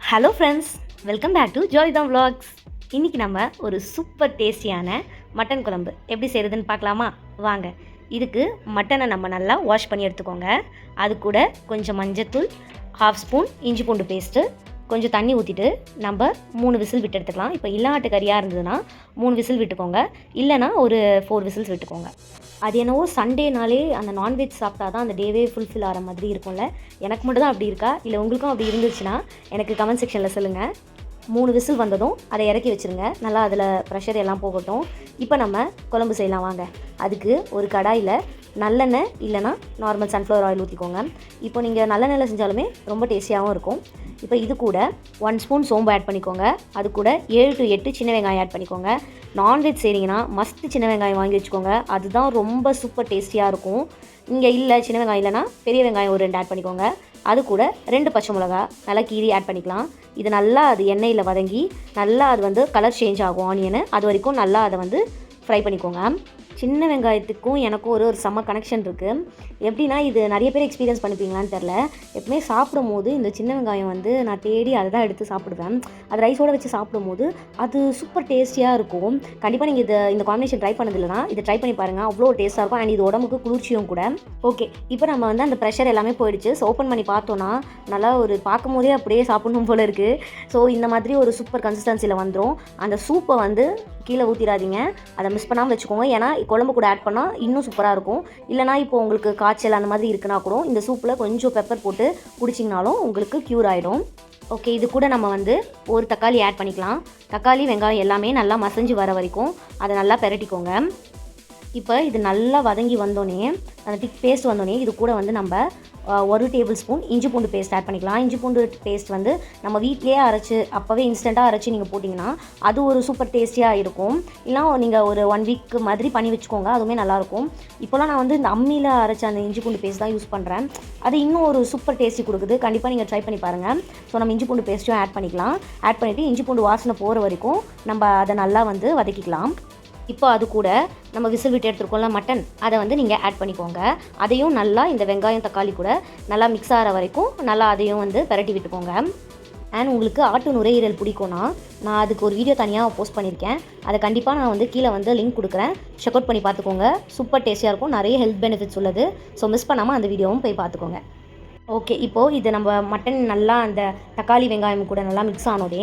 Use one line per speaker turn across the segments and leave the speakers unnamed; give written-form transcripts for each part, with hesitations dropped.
Hello friends, welcome back to ஜாலிதான் vlogs. இன்றைக்கி நம்ம ஒரு சூப்பர் டேஸ்டியான மட்டன் குழம்பு எப்படி செய்கிறதுன்னு பார்க்கலாமா? வாங்க. இதுக்கு மட்டனை நம்ம நல்லா வாஷ் பண்ணி எடுத்துக்கோங்க. அது கூட கொஞ்சம் மஞ்சத்தூள், 1/2 ஸ்பூன் இஞ்சி பூண்டு பேஸ்ட்டு, கொஞ்சம் தண்ணி ஊற்றிட்டு நம்ம 3 விசில் விட்டு எடுத்துக்கலாம். இப்போ இல்லாட்டு கறியாக இருந்ததுன்னா 3 விசில் விட்டுக்கோங்க, இல்லைனா ஒரு 4 விசில்ஸ் விட்டுக்கோங்க. அது என்னவோ சண்டேனாலே அந்த நான்வெஜ் சாப்பிட்டா தான் அந்த டேவே ஃபுல்ஃபில் ஆகிற மாதிரி இருக்கும்ல. எனக்கு மட்டும் தான் அப்படி இருக்கா, இல்லை உங்களுக்கும் அப்படி இருந்துச்சுன்னா எனக்கு கமெண்ட் செக்ஷனில் சொல்லுங்கள். 3 விசில் வந்ததும் அதை இறக்கி வச்சுருங்க. நல்லா அதில் ப்ரெஷர் எல்லாம் போகட்டும். இப்போ நம்ம குழம்பு செய்யலாம் வாங்க. அதுக்கு ஒரு கடாயில் நல்லெண்ணெய் இல்லைனா நார்மல் சன்ஃப்ளவர் ஆயில் ஊற்றிக்கோங்க. இப்போ நீங்கள் நல்லெண்ணெயில் செஞ்சாலுமே ரொம்ப டேஸ்டியாகவும் இருக்கும். இப்போ இது கூட 1 ஸ்பூன் சோம்பு ஆட் பண்ணிக்கோங்க. அது கூட 7 to 8 சின்ன வெங்காயம் ஆட் பண்ணிக்கோங்க. நான்வெஜ் செய்கிறீங்கன்னா மஸ்ட்டு சின்ன வெங்காயம் வாங்கி வச்சுக்கோங்க. அதுதான் ரொம்ப சூப்பர் டேஸ்டியாக இருக்கும். இங்கே இல்லை சின்ன வெங்காயம் இல்லைனா பெரிய வெங்காயம் ஒரு 2 ஆட் பண்ணிக்கோங்க. அது கூட 2 பச்சை மிளகா நல்லா கீரி ஆட் பண்ணிக்கலாம். இது நல்லா அது எண்ணெயில் வதங்கி நல்லா அது கலர் சேஞ்ச் ஆகும் ஆனியனு. அது வரைக்கும் நல்லா அதை ஃப்ரை பண்ணிக்கோங்க. சின்ன வெங்காயத்துக்கும் எனக்கும் ஒரு செம்ம கனெக்ஷன் இருக்குது. எப்படின்னா இது நிறைய பேர் எக்ஸ்பீரியன்ஸ் பண்ணிப்பீங்களான்னு தெரில. எப்பவுமே சாப்பிடும் போது இந்த சின்ன வெங்காயம் நான் தேடி அதை தான் எடுத்து சாப்பிடுவேன். அது ரைஸோடு வச்சு சாப்பிடும்போது அது சூப்பர் டேஸ்டியாக இருக்கும். கண்டிப்பாக நீங்கள் இந்த காம்பினேஷன் ட்ரை பண்ணதில்லைனா இதை ட்ரை பண்ணி பாருங்கள். அவ்வளோ டேஸ்ட்டாக இருக்கும். அண்ட் இது உடம்புக்கு குளிர்ச்சியும் கூட. ஓகே, இப்போ நம்ம அந்த ப்ரெஷர் எல்லாமே போயிடுச்சு. ஸோ ஓப்பன் பண்ணி பார்த்தோன்னா நல்லா ஒரு பார்க்கும் போதே அப்படியே சாப்பிடணும் போல் இருக்குது. ஸோ இந்த மாதிரி ஒரு சூப்பர் கன்சிஸ்டன்சியில் வந்துடும். அந்த சூப்பை கீழே ஊற்றிடாதீங்க, அதை மிஸ் பண்ணாமல் வச்சுக்கோங்க. ஏன்னா குழம்பு கூட ஆட் பண்ணால் இன்னும் சூப்பராக இருக்கும். இல்லைனா இப்போ உங்களுக்கு காய்ச்சல் அந்த மாதிரி இருக்குன்னா கூட இந்த சூப்பில் கொஞ்சம் பெப்பர் போட்டு குடிச்சிங்கனாலும் உங்களுக்கு க்யூர் ஆகிடும். ஓகே, இது கூட நம்ம ஒரு தக்காளி ஆட் பண்ணிக்கலாம். தக்காளி வெங்காயம் எல்லாமே நல்லா மசஞ்சு வர வரைக்கும் அதை நல்லா பெரட்டிக்கோங்க. இப்போ இது நல்லா வதங்கி வந்தோடனே அந்த திக் பேஸ்ட் வந்தோடனே இது கூட நம்ம 1 டேபிள் ஸ்பூன் இஞ்சி பூண்டு பேஸ்ட் ஆட் பண்ணிக்கலாம். இஞ்சி பூண்டு பேஸ்ட் நம்ம வீட்டிலேயே அரைச்சி அப்போவே இன்ஸ்டண்ட்டாக அரைச்சி நீங்கள் போட்டிங்கன்னா அது ஒரு சூப்பர் டேஸ்டியாக இருக்கும். இல்லைனா நீங்கள் ஒரு 1 வீக் மாதிரி பண்ணி வச்சுக்கோங்க, அதுவுமே நல்லாயிருக்கும். இப்போலாம் நான் இந்த அம்மியில் அரைச்ச அந்த இஞ்சி பூண்டு பேஸ்ட் தான் யூஸ் பண்ணுறேன். அது இன்னும் ஒரு சூப்பர் டேஸ்டி கொடுக்குது. கண்டிப்பாக நீங்கள் ட்ரை பண்ணி பாருங்கள். ஸோ நம்ம இஞ்சி பூண்டு பேஸ்ட்டும் ஆட் பண்ணிக்கலாம். ஆட் பண்ணிவிட்டு இஞ்சி பூண்டு வாசனை போகிற வரைக்கும் நம்ம அதை நல்லா வதக்கிக்கலாம். இப்போ அது கூட நம்ம விசில் விட்டு எடுத்துருக்கோம்ல மட்டன், அதை நீங்கள் ஆட் பண்ணிக்கோங்க. அதையும் நல்லா இந்த வெங்காயம் தக்காளி கூட நல்லா மிக்ஸ் ஆகிற வரைக்கும் நல்லா அதையும் பெரட்டி விட்டுக்கோங்க. அண்ட் உங்களுக்கு ஆட்டு நுரையீரல் பிடிக்கும்னா நான் அதுக்கு ஒரு வீடியோ தனியாக போஸ்ட் பண்ணியிருக்கேன். அதை கண்டிப்பாக நான் கீழே லிங்க் கொடுக்குறேன். செக் அவுட் பண்ணி பார்த்துக்கோங்க. சூப்பர் டேஸ்டியாக இருக்கும், நிறைய ஹெல்த் பெனிஃபிட்ஸ் உள்ளது. ஸோ மிஸ் பண்ணாமல் அந்த வீடியோவும் போய் பார்த்துக்கோங்க. ஓகே, இப்போது இது நம்ம மட்டன் நல்லா அந்த தக்காளி வெங்காயம் கூட நல்லா மிக்ஸ் ஆனோடே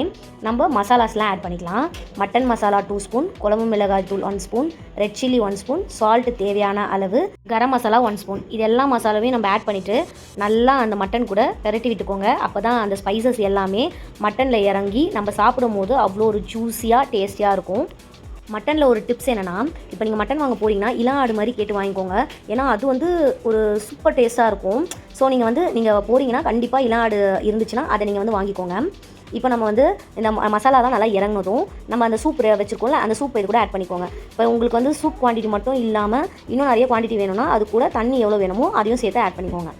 நம்ம மசாலாஸ்லாம் ஆட் பண்ணிக்கலாம். மட்டன் மசாலா 2 ஸ்பூன், குழம்பு மிளகாய் தூள் 1 spoon, red chilli 1 spoon, salt தேவையான அளவு, கரம் மசாலா 1 ஸ்பூன். இது எல்லா மசாலாவையும் நம்ம ஆட் பண்ணிவிட்டு நல்லா அந்த மட்டன் கூட பெரட்டி விட்டுக்கோங்க. அப்போ தான் அந்த ஸ்பைசஸ் எல்லாமே மட்டனில் இறங்கி நம்ம சாப்பிடும் போது அவ்வளோ ஒரு ஜூஸியாக டேஸ்டியாக இருக்கும். மட்டனில் ஒரு டிப்ஸ் என்னென்னா, இப்போ நீங்கள் மட்டன் வாங்க போகிறீங்கன்னா இளா ஆடு மாதிரி கேட்டு வாங்கிக்கோங்க. ஏன்னா அது ஒரு சூப்பர் டேஸ்ட்டாக இருக்கும். ஸோ நீங்கள் போகிறீங்கன்னா கண்டிப்பாக இளா ஆடு இருந்துச்சுன்னா அதை நீங்கள் வாங்கிக்கோங்க. இப்போ நம்ம இந்த மசாலாலாம் நல்லா இறங்கினதும் நம்ம அந்த சூப் வச்சுருக்கோம்ல, அந்த சூப் இது கூட ஆட் பண்ணிக்கோங்க. இப்போ உங்களுக்கு சூப் குவான்டிட்டி மட்டும் இல்லாமல் இன்னும் நிறைய குவான்டிட்டி வேணும்னா அது கூட தண்ணி எவ்வளோ வேணுமோ அதையும் சேர்த்து ஆட் பண்ணிக்கோங்க.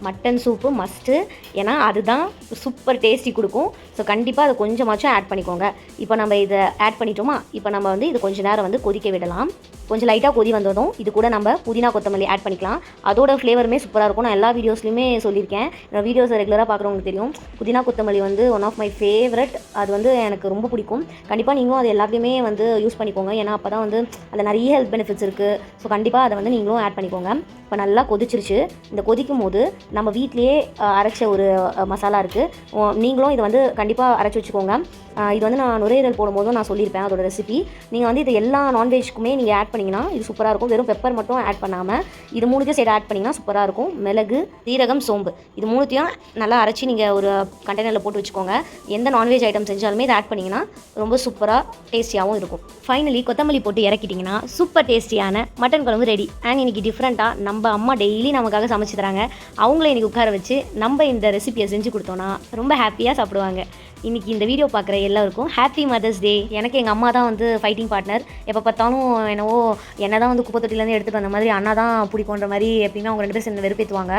மட்டன் சூப்பு மஸ்ட்டு, ஏன்னா அதுதான் சூப்பர் டேஸ்டி கொடுக்கும். ஸோ கண்டிப்பாக அதை கொஞ்சமாச்சும் ஆட் பண்ணிக்கோங்க. இப்போ நம்ம இதை ஆட் பண்ணிட்டோமா, இப்போ நம்ம இது கொஞ்சம் நேரம் கொதிக்க விடலாம். கொஞ்சம் லைட்டாக கொதி வந்ததும் இது கூட நம்ம புதினா கொத்தமல்லி ஆட் பண்ணிக்கலாம். அதோட ஃப்ளேவருமே சூப்பராக இருக்கும். நான் எல்லா வீடியோஸ்லையுமே சொல்லியிருக்கேன். என்னோட வீடியோஸை ரெகுலராக பார்க்குறவங்களுக்கு தெரியும். புதினா கொத்தமல்லி ஒன் ஆஃப் மை ஃபேவரட். அது எனக்கு ரொம்ப பிடிக்கும். கண்டிப்பாக நீங்களும் அது எல்லாத்தையுமே யூஸ் பண்ணிக்கோங்க. ஏன்னா அப்போ தான் அதில் நிறைய ஹெல்த் பெனிஃபிட்ஸ் இருக்குது. ஸோ கண்டிப்பாக அதை நீங்களும் ஆட் பண்ணிக்கோங்க. இப்போ நல்லா கொதிச்சிருச்சு. இந்த கொதிக்கும் போது நம்ம வீட்டிலேயே அரைச்ச ஒரு மசாலா இருக்குது. நீங்களும் இதை கண்டிப்பாக அரைச்சி வச்சுக்கோங்க. இது நான் நுரையீரல் போடும்போதும் நான் சொல்லியிருப்பேன் அதோட ரெசிபி. நீங்கள் இது எல்லா நான்வெஜ்க்குமே நீங்கள் ஆட் பண்ணிங்கன்னா இது சூப்பராக இருக்கும். வெறும் பெப்பர் மட்டும் ஆட் பண்ணாமல் இது 3த்தையும் சேர்த்து ஆட் பண்ணிங்கன்னா சூப்பராக இருக்கும். மிளகு, சீரகம், சோம்பு இது 3த்தையும் நல்லா அரைச்சி நீங்கள் ஒரு கண்டெய்னரில் போட்டு வச்சுக்கோங்க. எந்த நான்வெஜ் ஐட்டம் செஞ்சாலுமே இதை ஆட் பண்ணிங்கன்னா ரொம்ப சூப்பராக டேஸ்டியாகவும் இருக்கும். ஃபைனலி கொத்தமல்லி போட்டு இறக்கிட்டிங்கன்னா சூப்பர் டேஸ்டியான மட்டன் குழம்பு ரெடி. அண்ட் இன்றைக்கி டிஃப்ரெண்ட்டாக நம்ம அம்மா டெய்லி நமக்காக சமைச்சு தராங்க. அவங்கள இன்றைக்கி உட்கார வச்சு நம்ம இந்த ரெசிபியை செஞ்சு கொடுத்தோன்னா ரொம்ப ஹாப்பியாக சாப்பிடுவாங்க. இன்றைக்கி இந்த வீடியோ பார்க்குற எல்லாருக்கும் ஹாப்பி மதர்ஸ் டே. எனக்கு எங்கள் அம்மா தான் ஃபைட்டிங் பார்ட்னர். எப்போ பார்த்தாலும் என்னவோ என்ன தான் குப்பை தொட்டிலேருந்து எடுத்துகிட்டு வந்த மாதிரி அண்ணா தான் பிடிக்குன்ற மாதிரி எப்பயுமே அவங்க 2 பேரும் சேர்ந்து வெறுப்பேற்றுவாங்க.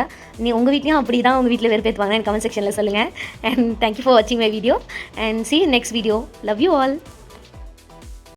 உங்கள் வீட்லேயும் அப்படி தான் உங்கள் வீட்டில் வெறுப்பேற்றுவாங்க. எனக்கு கமெண்ட் செக்ஷனில் சொல்லுங்கள். அண்ட் தேங்க்யூ ஃபார் வாட்சிங் my video and see you next video. Love you all.